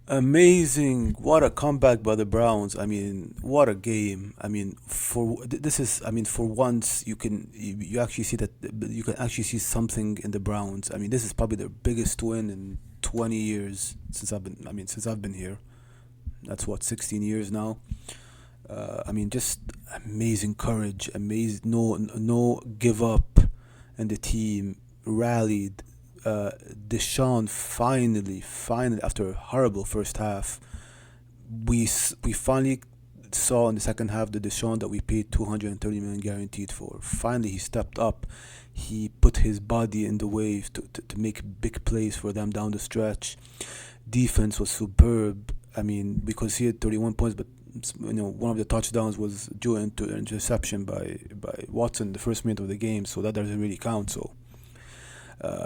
Amazing! What a comeback by the Browns. I mean, what a game. I mean, this is. I mean, for once you actually see that you can actually see something in the Browns. I mean, this is probably their biggest win in 20 years since I've been. I mean, since I've been here. That's what 16 years now. I mean, just amazing courage, amazing no give up, and the team rallied. Deshaun finally, after a horrible first half, we finally saw in the second half the Deshaun that we paid 230 million guaranteed for. Finally, he stepped up. He put his body in the wave to make big plays for them down the stretch. Defense was superb. I mean, because he had 31 points, but one of the touchdowns was due into an interception by Watson the first minute of the game, so that doesn't really count. So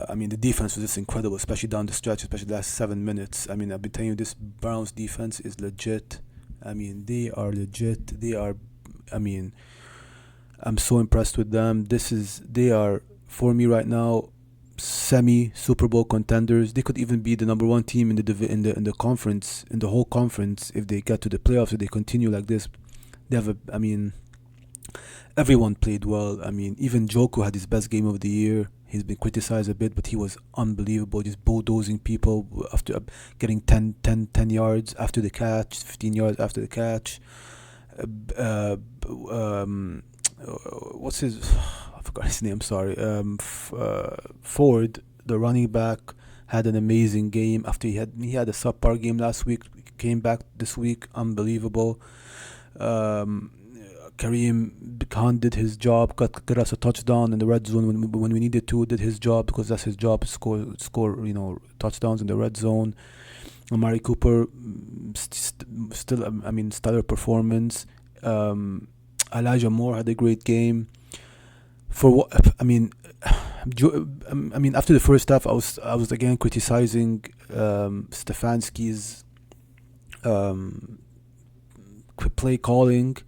I mean, the defense was just incredible, especially down the stretch, especially the last 7 minutes. I mean, I've been telling you, this Browns defense is legit. I mean, they are legit. They are. I mean, I'm so impressed with them. They are, for me right now, semi Super Bowl contenders. They could even be the number one team in the conference, in the whole conference, if they get to the playoffs. If they continue like this, they have a. I mean, everyone played well. I mean, even Joku had his best game of the year. He's been criticized a bit, but he was unbelievable, just bulldozing people after getting 10 yards after the catch, 15 yards after the catch. Uh, what's his? I forgot his name. Sorry. Ford, the running back, had an amazing game after he had a subpar game last week. Came back this week, unbelievable. Um, Kareem Khan did his job, got us a touchdown in the red zone when we needed to. Did his job because that's his job. Score touchdowns in the red zone. Amari Cooper, still, I mean, stellar performance. Um, Elijah Moore had a great game. For what I mean, I mean, after the first half, I was again criticizing Stefanski's um, play calling,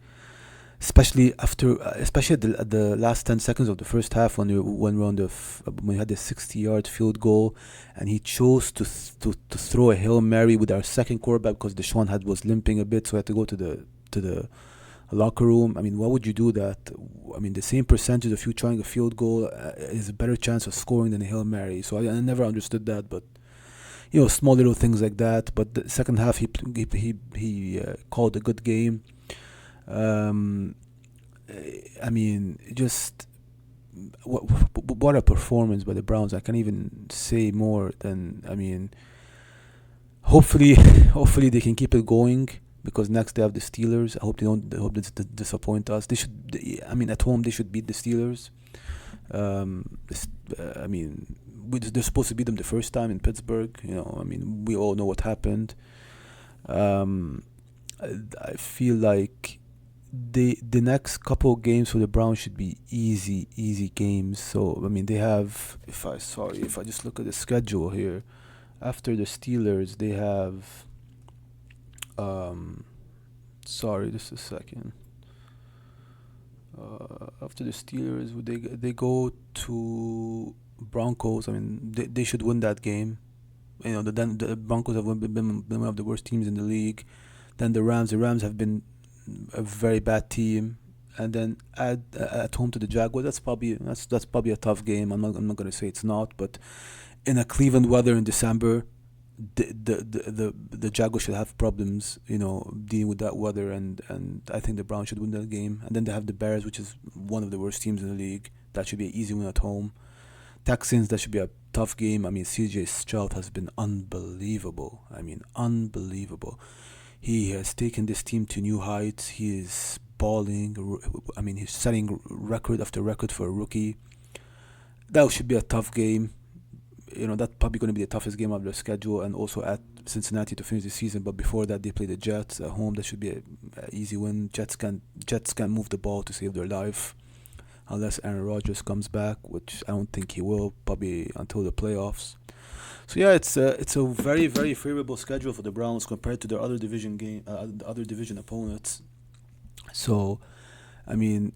especially at the last 10 seconds of the first half when we had the 60-yard field goal, and he chose to throw a hail mary with our second quarterback because Deshaun was limping a bit, so he had to go to the locker room. I mean, why would you do that? I mean, the same percentage of you trying a field goal is a better chance of scoring than a hail mary. So I never understood that, but small little things like that. But the second half, he called a good game. Um, I mean, just what a performance by the Browns. I can't even say more than. I mean, hopefully, hopefully they can keep it going because next they have the Steelers. I hope they don't. I hope they disappoint us. They should. I mean, at home they should beat the Steelers. I mean, they're supposed to beat them the first time in Pittsburgh. I mean, we all know what happened. Um, I feel like the next couple of games for the Browns should be easy games. So I mean, they have. If I just look at the schedule here, after the Steelers, they have. Um, sorry, just a second. After the Steelers, they go to Broncos. I mean, they should win that game. The Broncos have been one of the worst teams in the league. Then the Rams. The Rams have been a very bad team. And then at home to the Jaguars, that's probably a tough game. I'm not gonna say it's not, but in a Cleveland weather in December, the Jaguars should have problems, dealing with that weather, and I think the Browns should win that game. And then they have the Bears, which is one of the worst teams in the league. That should be an easy win at home. Texans, that should be a tough game. I mean, CJ Stroud has been unbelievable. I mean, unbelievable. He has taken this team to new heights. He is balling. I mean, he's setting record after record for a rookie. That should be a tough game. That's probably going to be the toughest game of their schedule, and also at Cincinnati to finish the season. But before that, they play the Jets at home. That should be a easy win. Jets can move the ball to save their life unless Aaron Rodgers comes back, which I don't think he will, probably until the playoffs. So yeah, it's a very very favorable schedule for the Browns compared to their other division opponents. So I mean,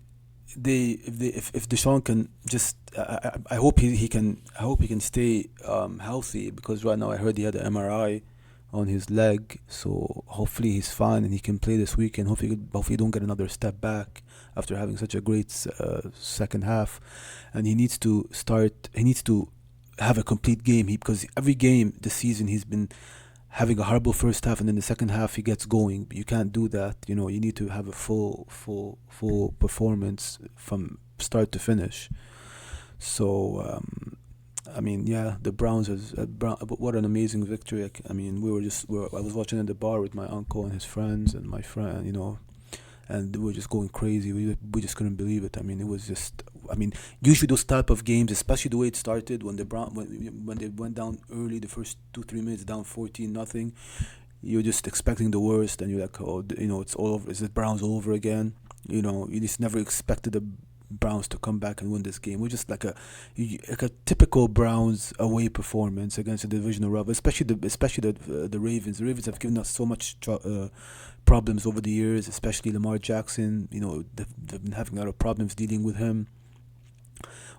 if Deshaun can just I hope he can stay healthy, because right now I heard he had an MRI on his leg. So hopefully he's fine and he can play this weekend. Hopefully he don't get another step back after having such a great second half. And he needs to start. He needs to have a complete game. Because every game this season he's been having a horrible first half, and then the second half he gets going. But you can't do that. You need to have a full performance from start to finish. So yeah, the Browns but what an amazing victory. I mean, I was watching in the bar with my uncle and his friends and my friend, and we were just going crazy. We just couldn't believe it. I mean, it was just. I mean, usually those type of games, especially the way it started when when they went down early, the first 2-3 minutes down 14-0, you're just expecting the worst, and you're like, oh, it's all over. Is the Browns all over again? You just never expected the Browns to come back and win this game. It was just like a typical Browns away performance against a divisional rival, especially the Ravens. The Ravens have given us so much problems over the years, especially Lamar Jackson. They've been having a lot of problems dealing with him.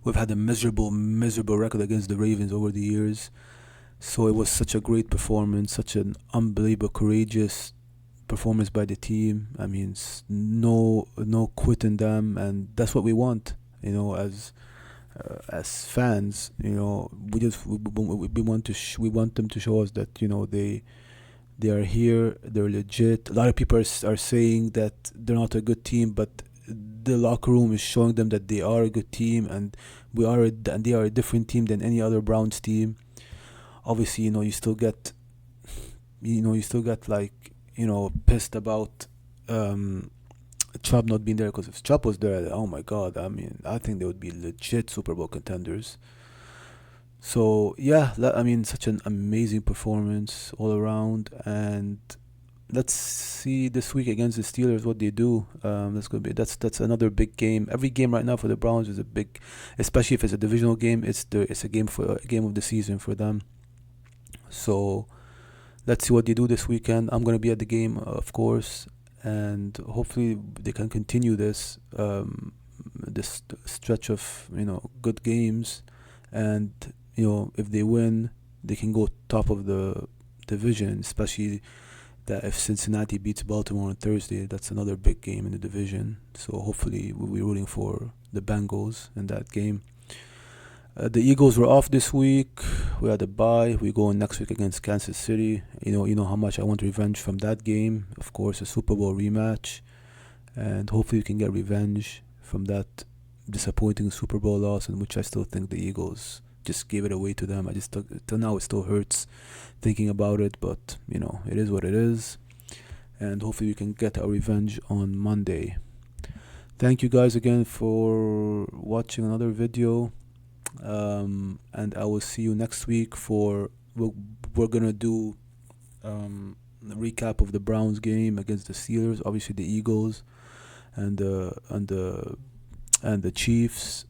We've had a miserable record against the Ravens over the years. So it was such a great performance, such an unbelievable, courageous performance by the team. I mean, no quitting them, and that's what we want. As fans, we want them to show us that they are here, they're legit. A lot of people are saying that they're not a good team, but the locker room is showing them that they are a good team, and they are a different team than any other Browns team. Obviously, you still get like pissed about Chubb not being there, because if Chubb was there, oh my god, I mean, I think they would be legit Super Bowl contenders. So yeah, such an amazing performance all around, and let's see this week against the Steelers what they do. That's another big game. Every game right now for the Browns is a big, especially if it's a divisional game. It's a game of the season for them. So let's see what they do this weekend. I'm gonna be at the game, of course, and hopefully they can continue this stretch of good games, and if they win, they can go top of the division. Especially that if Cincinnati beats Baltimore on Thursday, that's another big game in the division. So hopefully we'll be rooting for the Bengals in that game. The Eagles were off this week. We had a bye. We go in next week against Kansas City. You know how much I want revenge from that game. Of course, a Super Bowl rematch, and hopefully we can get revenge from that disappointing Super Bowl loss, in which I still think the Eagles just gave it away to them. Till now it still hurts thinking about it, but it is what it is, and hopefully we can get our revenge on Monday. Thank you guys again for watching another video. And I will see you next week we're gonna do a recap of the Browns game against the Steelers, obviously the Eagles, and the Chiefs.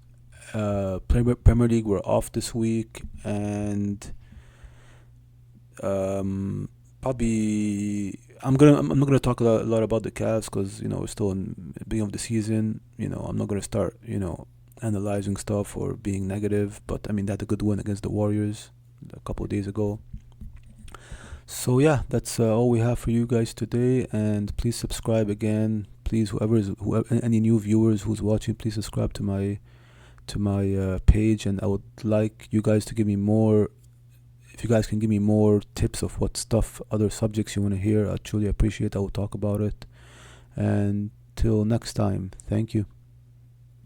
Premier League we're off this week, and probably I'm not gonna talk a lot about the Cavs, because we're still in the beginning of the season. I'm not gonna start analyzing stuff or being negative, but I mean, they had a good win against the Warriors a couple of days ago. So yeah, that's all we have for you guys today, and please subscribe again. Please, whoever any new viewers who's watching, please subscribe to my page, and I would like you guys to give me more. If you guys can give me more tips of what other subjects you want to hear, I truly appreciate it. I will talk about it. And till next time, thank you.